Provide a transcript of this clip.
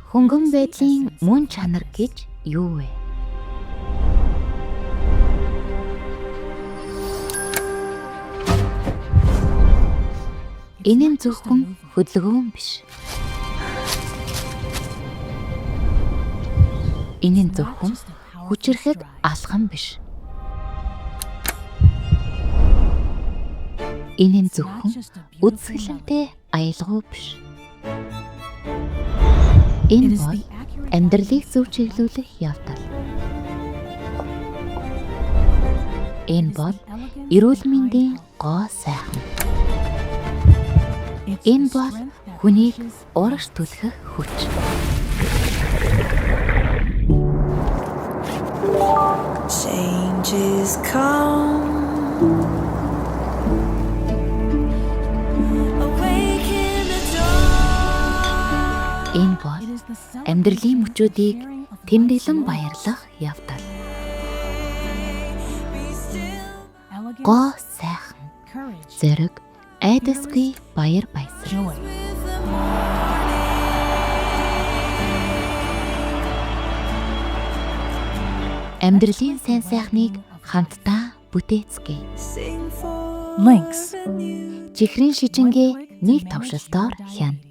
Хөнгөн байдлын мөн чанар гэж юу вэ? Энэ нь зөвхөн хөдөлгөөн биш. Энэ нь зөвхөн хүчрэхэг алхам биш. Энэ нь зөвхөн үзэсгэлэнтэй аялгау биш. Энэ бол амьдралыг зөв чиглүүлэх явдал. Энэ бол эрүүл мэндийн гоо сайхан. Энэ бол хүнийг урагш түлхэх хүч. Change is come. Энэ бол амьдралын мөчүүдийг тэмдэглэн баярлах явдал. Гоо сайхан, зэрэг айдасгүй баяр баясгал. Амьдралын сайн сайхныг хамтдаа бүтээцгээе. Links. Чихрийн шижингээ нэг тавшилтоор хяна.